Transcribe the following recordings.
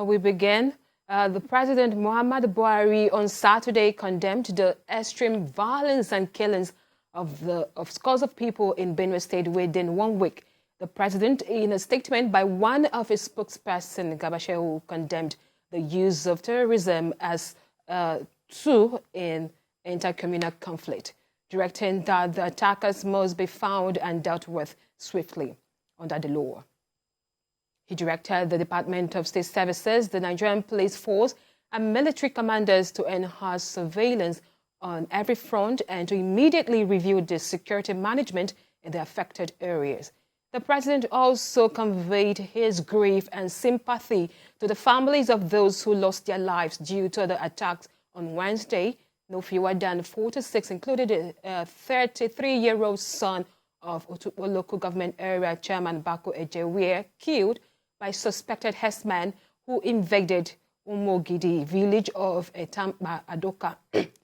We begin. The President Muhammadu Buhari on Saturday condemned the extreme violence and killings of scores of people in Benue State within 1 week. The President, in a statement by one of his spokesperson, Gabashehu, condemned the use of terrorism as a tool in intercommunal conflict, directing that the attackers must be found and dealt with swiftly under the law. He directed the Department of State Services, the Nigerian Police Force, and military commanders to enhance surveillance on every front and to immediately review the security management in the affected areas. The President also conveyed his grief and sympathy to the families of those who lost their lives due to the attacks on Wednesday. No fewer than 46, including a 33-year-old son of Otukpo local government area chairman Bako Eje, were killed by suspected herdsmen who invaded Umogidi village of Etampa Adoka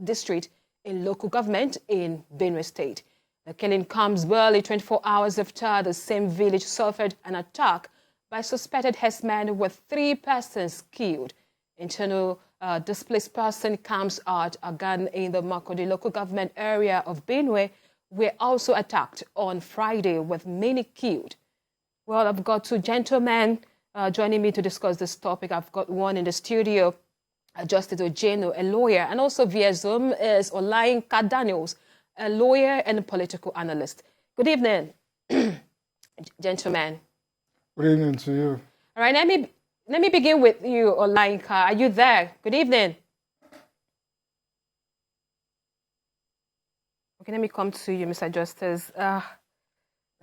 district in local government in Benue State. The killing comes barely 24 hours after the same village suffered an attack by suspected herdsmen with 3 persons killed. Internal displaced person camps at Agan in the Makodi local government area of Benue were also attacked on Friday with many killed. Well, I've got 2 gentlemen joining me to discuss this topic. I've got one in the studio, Justice Ojeno, a lawyer, and also via Zoom is Olayinka Daniels, a lawyer and a political analyst. Good evening, gentlemen. Good evening to you. All right, let me begin with you, Olayinka. Are you there? Good evening. Okay, let me come to you, Mr. Justice.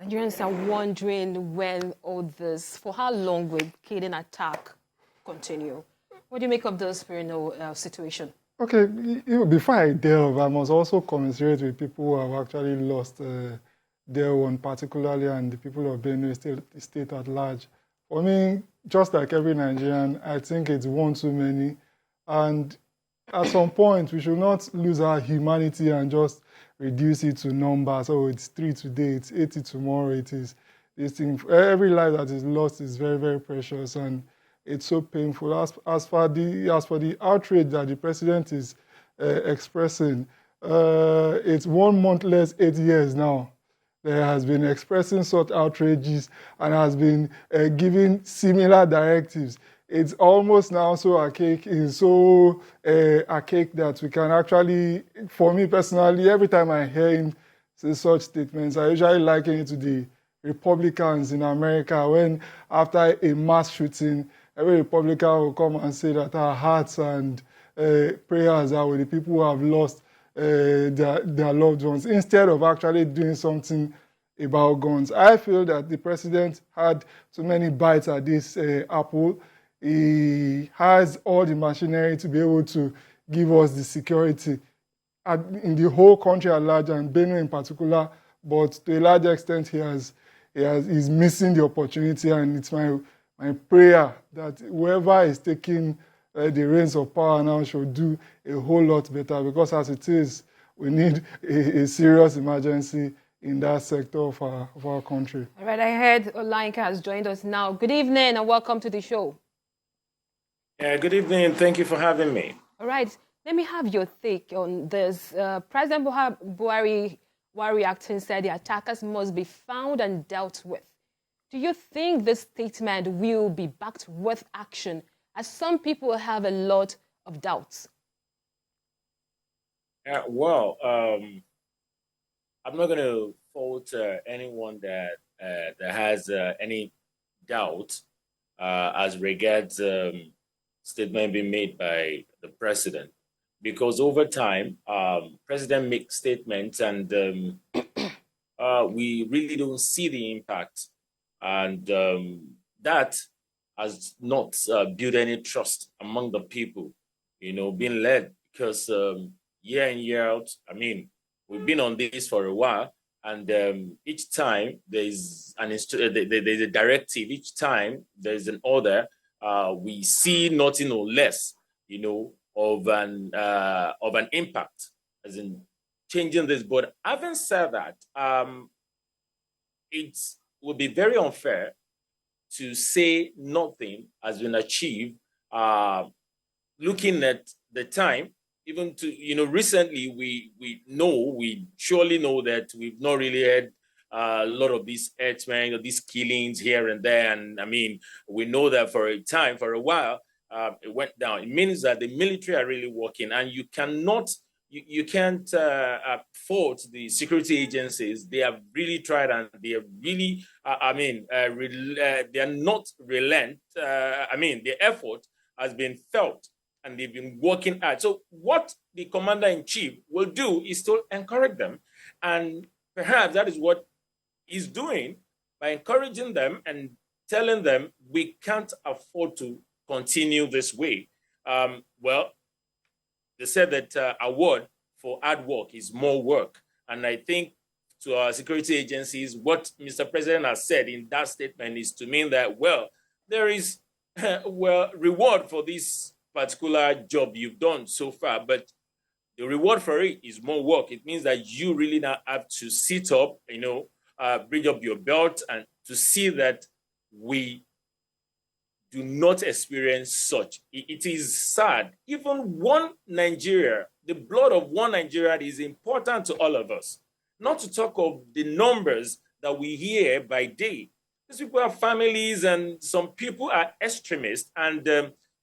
Nigerians are wondering when all this, for how long will killing attack continue? What do you make of this situation? Okay, before I delve, I must also commiserate with people who have actually lost their one particularly, and the people of Benue state at large. For me, just like every Nigerian, I think it's one too many. And at some point, we should not lose our humanity and just reduce it to numbers. Oh, it's 3 today, it's 80 tomorrow. It is this thing. Every life that is lost is very, very precious, and it's so painful. As for the outrage that the president is expressing, it's 1 month less 8 years now. There has been expressing such outrages and has been giving similar directives. It's almost now so archaic, archaic that we can actually, for me personally, every time I hear him say such statements, I usually liken it to the Republicans in America when after a mass shooting, every Republican will come and say that our hearts and prayers are with the people who have lost their loved ones, instead of actually doing something about guns. I feel that the president had too many bites at this apple. He has all the machinery to be able to give us the security in the whole country at large, and Benue in particular. But to a large extent, he's missing the opportunity, and it's my prayer that whoever is taking the reins of power now should do a whole lot better, because as it is, we need a serious emergency in that sector of our country. All right, I heard Olayinka has joined us now. Good evening and welcome to the show. Yeah, good evening. Thank you for having me. All right, let me have your take on this. President Buhari, while reacting, said the attackers must be found and dealt with. Do you think this statement will be backed with action, as some people have a lot of doubts? Well, I'm not going to fault anyone that has any doubt as regards statement being made by the president, because over time, president makes statements and we really don't see the impact, and that has not built any trust among the people, being led, because year in, year out, I mean, we've been on this for a while, and each time there's there's a directive, each time there's an order, we see nothing or less, of an impact, as in changing this. But having said that, it would be very unfair to say nothing has been achieved looking at the time, even to, recently we surely know that we've not really had a lot of these herdsmen, these killings here and there. And I mean, we know that for a while, it went down. It means that the military are really working, and you can't fault the security agencies. They have really tried, and they have really, they are not relent. The effort has been felt, and they've been working hard. So what the commander-in-chief will do is to encourage them. And perhaps that is what he's doing by encouraging them and telling them we can't afford to continue this way. Well, they said that award for hard work is more work. And I think to our security agencies, what Mr. President has said in that statement is to mean that, well, there is, reward for this particular job you've done so far, but the reward for it is more work. It means that you really now have to sit up, bring up your belt, and to see that we do not experience such. It is sad. Even one Nigeria, the blood of one Nigerian is important to all of us. Not to talk of the numbers that we hear by day. These people have families, and some people are extremists. And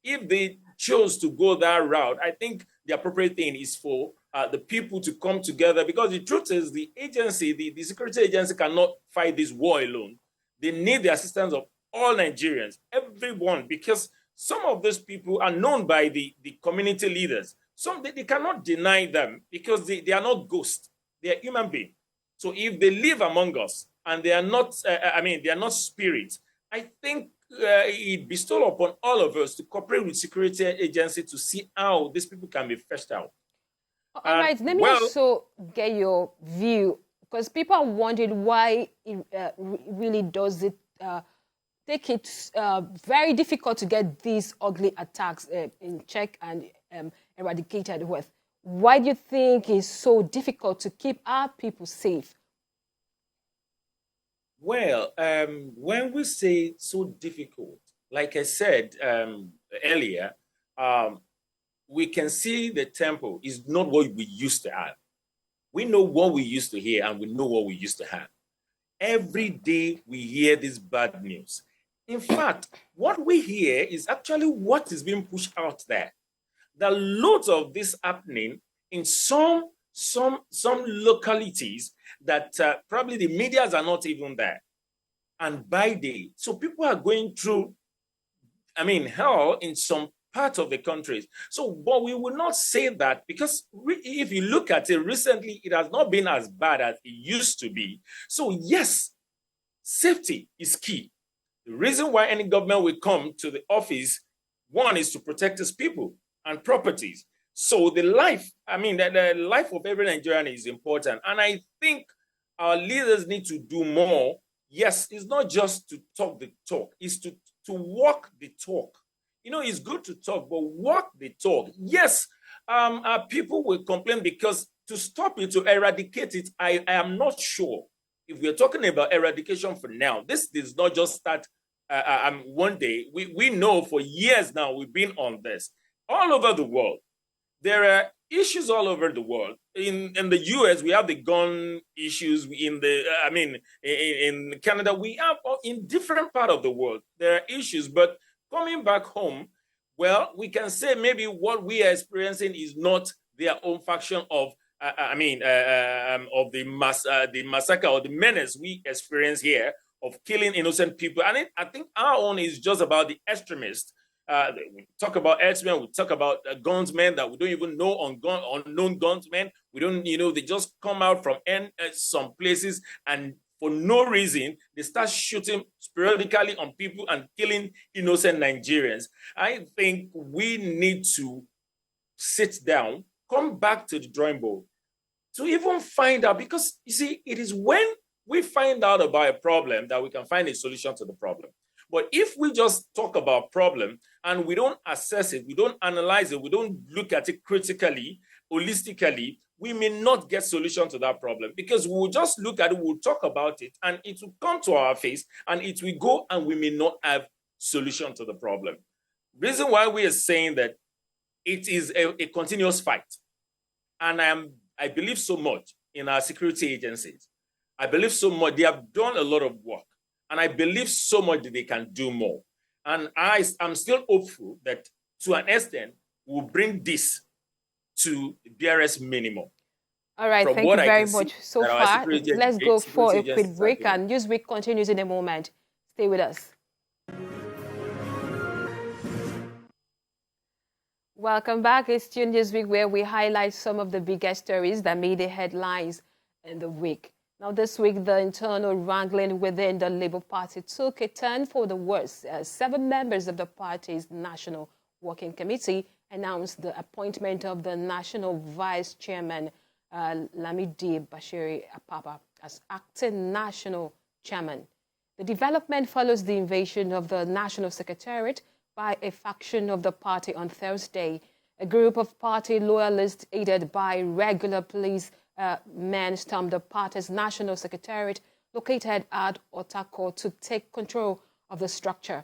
if they chose to go that route, I think the appropriate thing is for the people to come together, because the truth is the agency, the security agency cannot fight this war alone. They need the assistance of all Nigerians, everyone, because some of those people are known by the community leaders. Some they cannot deny them because they are not ghosts. They are human beings. So if they live among us and they are not, they are not spirits, I think it bestowed upon all of us to cooperate with security agency to see how these people can be fetched out. All right, let me also get your view, because people are wondering why it really does it take it very difficult to get these ugly attacks in check and eradicated with. Why do you think it's so difficult to keep our people safe? Well, when we say so difficult, like I said earlier, we can see the tempo is not what we used to have. We know what we used to hear, and we know what we used to have. Every day we hear this bad news. In fact, what we hear is actually what is being pushed out there. There are loads of this happening in some localities that probably the medias are not even there. And by day, so people are going through, hell in some part of the countries. So, but we will not say that, because if you look at it recently, it has not been as bad as it used to be. So yes, safety is key. The reason why any government will come to the office, one, is to protect its people and properties. So the life of every Nigerian is important. And I think our leaders need to do more. Yes, it's not just to talk the talk, it's to walk the talk. It's good to talk, but walk the talk. Yes, people will complain, because to stop it, to eradicate it, I am not sure if we're talking about eradication for now. This does not just start one day. We know for years now we've been on this. All over the world, there are issues all over the world. In the US, we have the gun issues. In Canada, we have, in different part of the world, there are issues. But coming back home, well, we can say maybe what we are experiencing is not their own faction of the massacre or the menace we experience here of killing innocent people. And I think our own is just about the extremists. We talk about herdsmen, we talk about gunsmen that we don't even know, unknown gunsmen. We don't, they just come out from some places, and for no reason, they start shooting sporadically on people and killing innocent Nigerians. I think we need to sit down, come back to the drawing board to even find out, because you see, it is when we find out about a problem that we can find a solution to the problem. But if we just talk about problem and we don't assess it, we don't analyze it, we don't look at it critically, holistically, we may not get solution to that problem, because we'll just look at it, we'll talk about it, and it will come to our face, and it will go, and we may not have solution to the problem. Reason why we are saying that it is a continuous fight. And I believe so much in our security agencies. I believe so much. They have done a lot of work. And I believe so much that they can do more. And I'm still hopeful that to an extent, we'll bring this to BRS minimum. All right, thank you very much so far. Let's go for a quick break, and Newsweek continues in a moment. Stay with us. Welcome back. It's Tune Newsweek, where we highlight some of the biggest stories that made the headlines in the week. Now, this week, the internal wrangling within the Labour Party took a turn for the worse. 7 members of the party's National Working Committee announced the appointment of the National Vice Chairman, Lamidi Bashiri Apapa, as acting National Chairman. The development follows the invasion of the National Secretariat by a faction of the party on Thursday. A group of party loyalists, aided by regular police men, stormed the party's National Secretariat located at Otako to take control of the structure.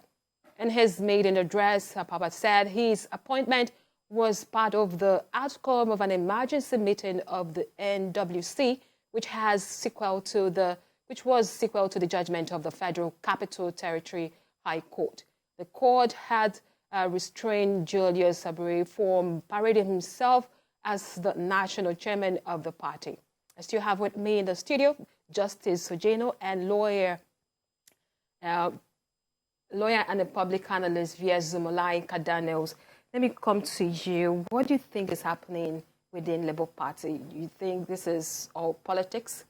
In his maiden address, Apapa said his appointment was part of the outcome of an emergency meeting of the NWC, which was sequel to the judgment of the Federal Capital Territory High Court. The court had restrained Julius Saburi from parading himself as the national chairman of the party. I still have with me in the studio Justice Sojeno and lawyer and a public analyst via Zoom, Olainka Daniels. Let me come to you. What do you think is happening within Labour Party? Do you think this is all politics?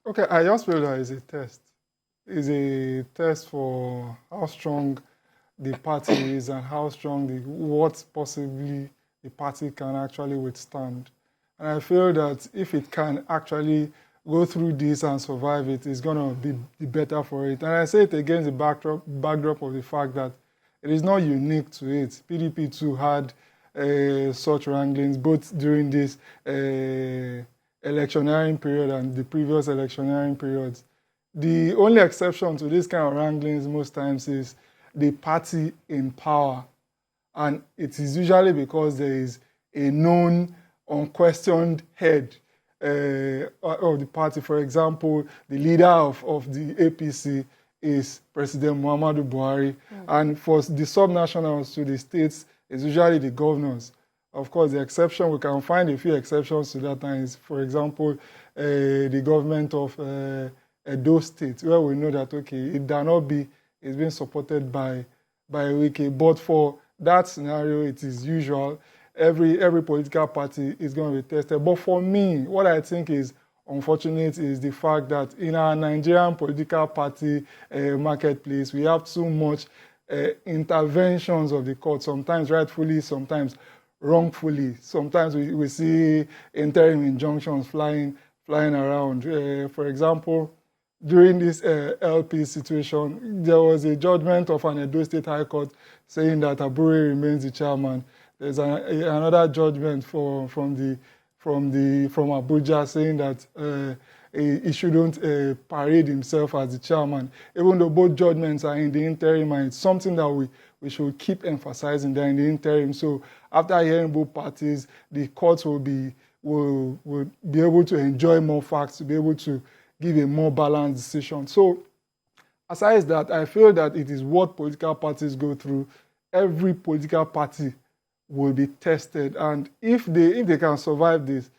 Okay, I just feel that it's a test. It's a test for how strong the party is and how strong what possibly the party can actually withstand. And I feel that if it can actually go through this and survive it, it's going to be better for it. And I say it against the backdrop of the fact that it is not unique to it. PDP too had such wranglings, both during this electioneering period and the previous electioneering periods. The only exception to this kind of wranglings most times is the party in power. And it is usually because there is a known, unquestioned head of the party. For example, the leader of the APC is President Muhammadu Buhari. And for the subnationals to the states, it's usually the governors. Of course, the exception, we can find a few exceptions to that, and is, for example, the government of Edo State, where we know that, okay, it cannot be, it's being supported by Wike. But for that scenario, it is usual. Every political party is going to be tested. But for me, what I think is unfortunate is the fact that in our Nigerian political party marketplace, we have too much interventions of the court, sometimes rightfully, sometimes wrongfully. Sometimes we see interim injunctions flying around. For example, during this LP situation, there was a judgment of an Edo State High Court saying that Abure remains the chairman. There's another judgment from Abuja saying that he shouldn't parade himself as the chairman, even though both judgments are in the interim, and it's something that we should keep emphasizing there in the interim. So after hearing both parties, the courts will be able to enjoy more facts, to be able to give a more balanced decision. So aside that, I feel that it is what political parties go through. Every political party will be tested, and if they can survive this,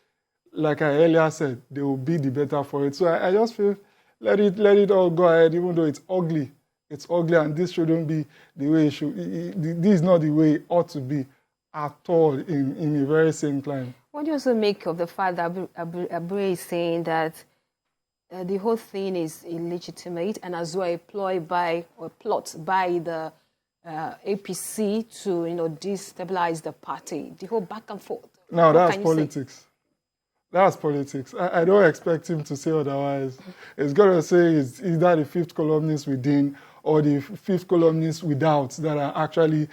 like I earlier said, they will be the better for it. So I just feel let it all go ahead, even though it's ugly. It's ugly, and this shouldn't be the way it should. This is not the way it ought to be at all in a very same time. What do you also make of the fact that Abre is saying that the whole thing is illegitimate and as well a plot by the APC to destabilize the party? The whole back and forth. No, that's politics. That's politics. I don't expect him to say otherwise. He's got to say it's either the fifth columnist within or the fifth columnist without that are actually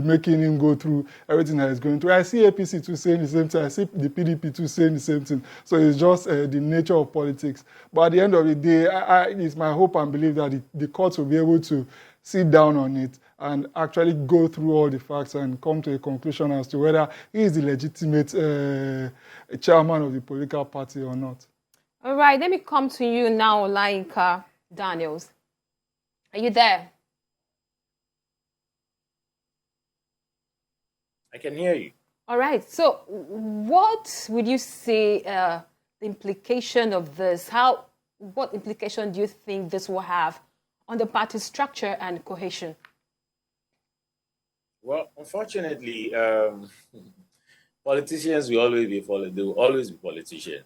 making him go through everything that he's going through. I see APC too saying the same thing. I see the PDP too saying the same thing. So it's just the nature of politics. But at the end of the day, it's my hope and belief that the courts will be able to sit down on it and actually go through all the facts and come to a conclusion as to whether he is the legitimate chairman of the political party or not. All right, let me come to you now, Olainka Daniels. Are you there? I can hear you. All right, so what would you say the implication of this? What implication do you think this will have on the party structure and cohesion? Well, unfortunately, politicians will always be politicians.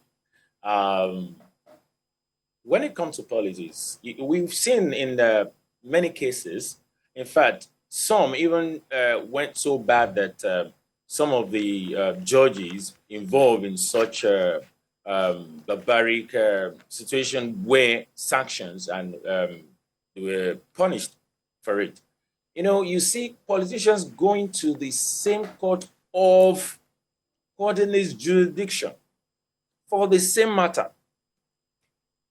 When it comes to politics, we've seen in many cases, in fact, some even went so bad that some of the judges involved in such a barbaric situation were sanctions and they were punished for it. You know, you see politicians going to the same court of coordinates jurisdiction for the same matter.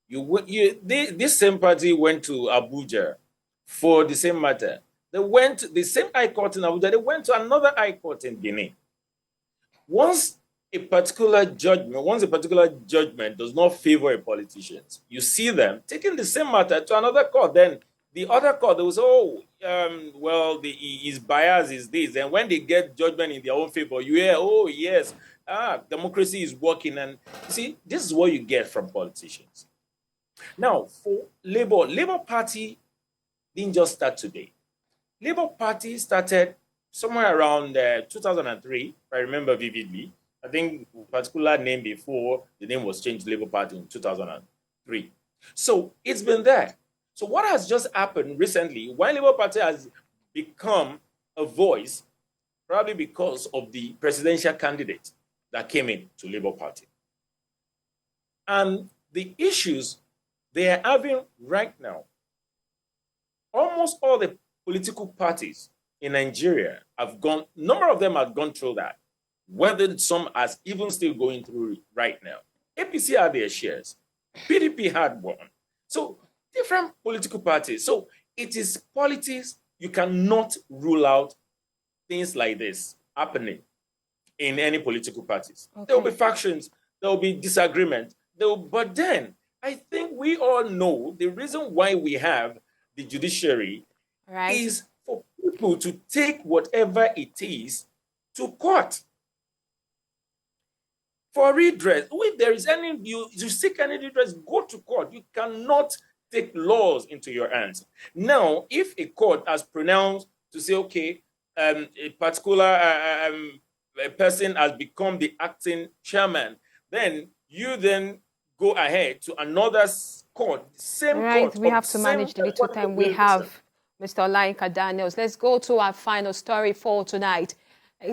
This same party went to Abuja for the same matter. They went to the same high court in Abuja. They went to another high court in Benin. Once a particular judgment does not favor a politician, you see them taking the same matter to another court. Then the other court, they will say, well, his bias is this. And when they get judgment in their own favor, you hear, oh, yes, democracy is working. And you see, this is what you get from politicians. Now, for Labour Party didn't just start today. Labour Party started somewhere around 2003, if I remember vividly. I think a particular name before the name was changed, Labour Party in 2003. So it's been there. So what has just happened recently, why Labour Party has become a voice, probably because of the presidential candidate that came in to Labour Party. And the issues they are having right now, almost all the political parties in Nigeria number of them have gone through that, whether some are even still going through it right now. APC had their shares, PDP had one. So different political parties. So it is politics. You cannot rule out things like this happening in any political parties. Okay. There will be factions, there will be disagreement. But then I think we all know the reason why we have the judiciary is for people to take whatever it is to court for redress. If there is any, you seek any redress, go to court. You cannot take laws into your hands. Now, if a court has pronounced to say, okay, a particular a person has become the acting chairman, then you then go ahead to another court, same court. We have to manage the little time we have, Mr. Olainka Daniels. Let's go to our final story for tonight.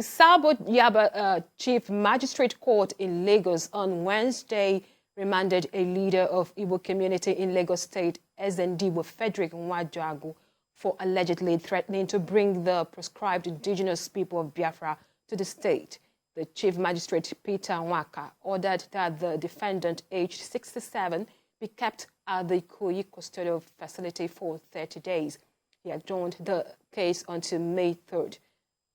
Sabo Yaba Chief Magistrate Court in Lagos on Wednesday remanded a leader of Igbo community in Lagos State, SND, Frederick Nwajagu, for allegedly threatening to bring the proscribed indigenous people of Biafra to the state. The Chief Magistrate, Peter Nwaka, ordered that the defendant, aged 67, be kept at the Ikoyi custodial facility for 30 days. He adjourned the case until May 3rd.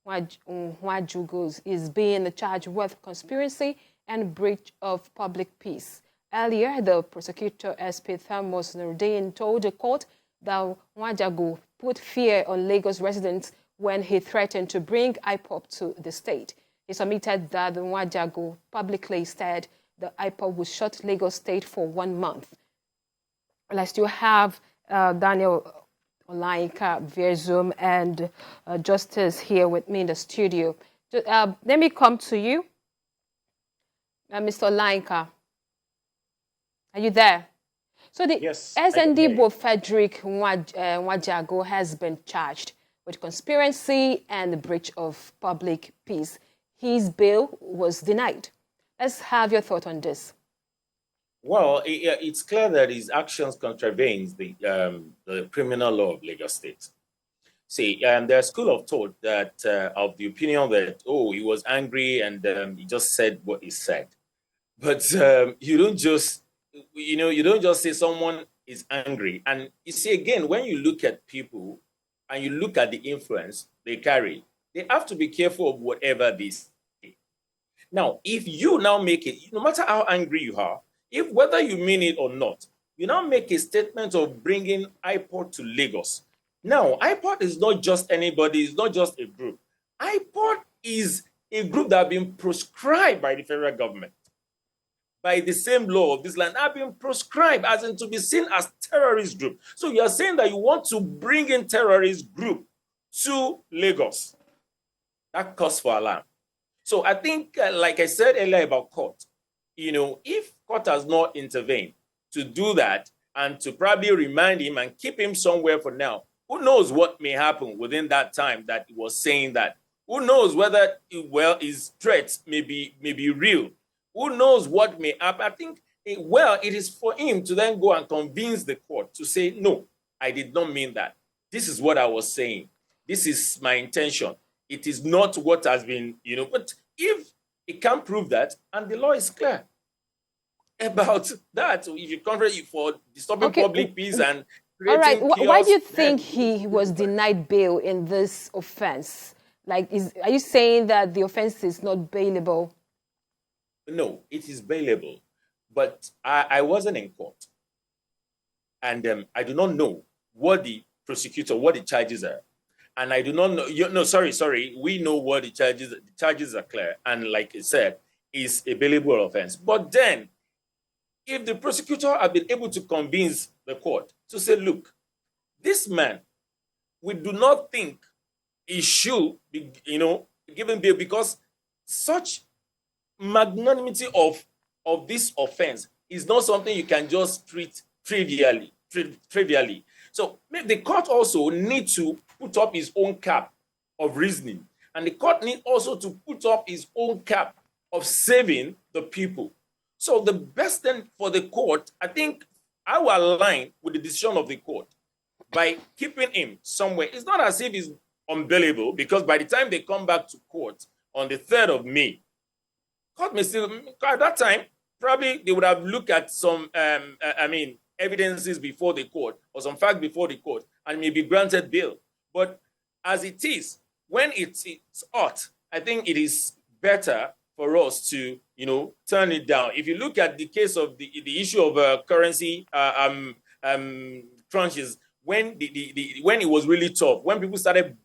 Nwajugu is being charged with conspiracy and breach of public peace. Earlier, the prosecutor, SP Thermos Nurdin, told the court that Nwajagu put fear on Lagos residents when he threatened to bring IPOB to the state. He submitted that Nwajagu publicly said the IPOB would shut Lagos State for 1 month. I still have Daniel Olainka via Zoom and Justice here with me in the studio. Let me come to you. Mr. Olainka, are you there? So the SND Frederick Nwajagu has been charged with conspiracy and breach of public peace. His bail was denied. Let's have your thought on this. Well, it's clear that his actions contravenes the criminal law of Lagos State. See, there's a school of thought that of the opinion that, oh, he was angry and he just said what he said. But you don't just say someone is angry. And you see, again, when you look at people and you look at the influence they carry, they have to be careful of whatever they say. Now, if you now make it, no matter how angry you are, if whether you mean it or not, you now make a statement of bringing IPOB to Lagos. Now, IPOB is not just anybody, it's not just a group. IPOB is a group that have been proscribed by the federal government, by the same law of this land, have been proscribed as in to be seen as terrorist group. So you are saying that you want to bring in terrorist group to Lagos. That calls for alarm. So I think, like I said earlier about court, if court has not intervened to do that and to probably remind him and keep him somewhere for now, who knows what may happen within that time that he was saying that? Who knows whether, his threats may be real? Who knows what may happen? I think, it is for him to then go and convince the court to say, no, I did not mean that. This is what I was saying. This is my intention. It is not what has been, but if it can't prove that, and the law is clear about that, so if you convert it for disturbing public peace and creating chaos, why do you think he was denied bail in this offense? Like, are you saying that the offense is not bailable? No, it is bailable, but I wasn't in court, and I do not know what the charges are. And I do not know, sorry, we know what the charges are clear. And like I said, is a bailable offense. But then, if the prosecutor had been able to convince the court to say, look, this man, we do not think he should be, given bail because such magnanimity of this offense is not something you can just treat trivially. So the court also needs to put up his own cap of reasoning. And the court needs also to put up his own cap of saving the people. So the best thing for the court, I think I will align with the decision of the court by keeping him somewhere. It's not as if he's unbailable, because by the time they come back to court on the 3rd of May, court may still, at that time, probably they would have looked at some, evidences before the court or some facts before the court and may be granted bail. But as it is, when it's hot, I think it is better for us to, turn it down. If you look at the case of the issue of currency crunches, when when it was really tough, when people started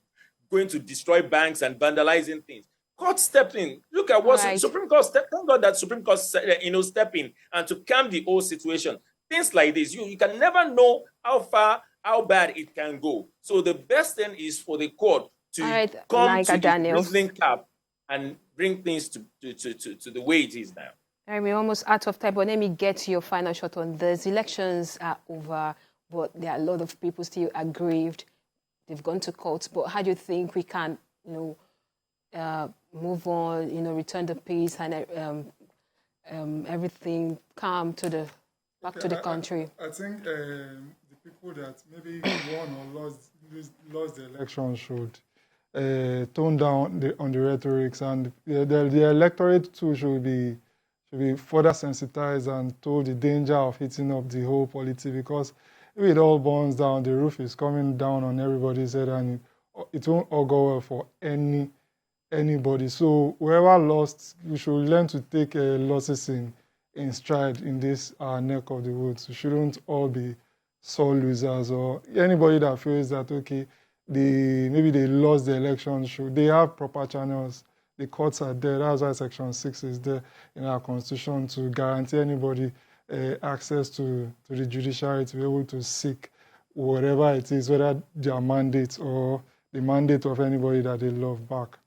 going to destroy banks and vandalizing things, court stepped in. Look at what Supreme Court stepped. Thank God that Supreme Court, stepped in and to calm the whole situation. Things like this, you can never know how bad it can go. So the best thing is for the court to come to the reasoning cap and bring things to the way it is now. We're almost out of time, but let me get your final shot on this. Elections are over, but there are a lot of people still aggrieved. They've gone to court. But how do you think we can, move on, return the peace and everything calm back to the country? I think the people that maybe won or lost the election should tone down on the rhetorics, and the electorate too should be further sensitized and told the danger of hitting up the whole polity, because if it all burns down, the roof is coming down on everybody's head, and it won't all go well for anybody. So whoever lost, you should learn to take losses in stride in this neck of the woods. We shouldn't all be sore losers, or anybody that feels that, okay, maybe they lost the election, they have proper channels. The courts are there. That's why Section 6 is there in our Constitution, to guarantee anybody access to the judiciary to be able to seek whatever it is, whether their mandate or the mandate of anybody that they love back.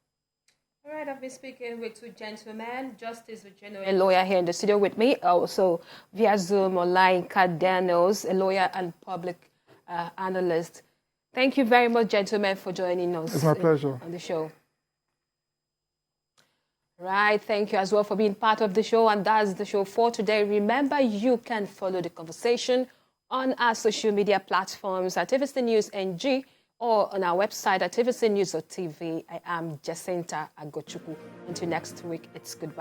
All right, I've been speaking with two gentlemen, Justice General, a lawyer here in the studio with me, also via Zoom online, Kat Daniels, a lawyer and public analyst. Thank you very much, gentlemen, for joining us. It's my pleasure. On the show. Right, thank you as well for being part of the show, and that's the show for today. Remember, you can follow the conversation on our social media platforms at TVC News NG or on our website at tvcnews.tv. I am Jacinta Agochukwu. Until next week, it's goodbye.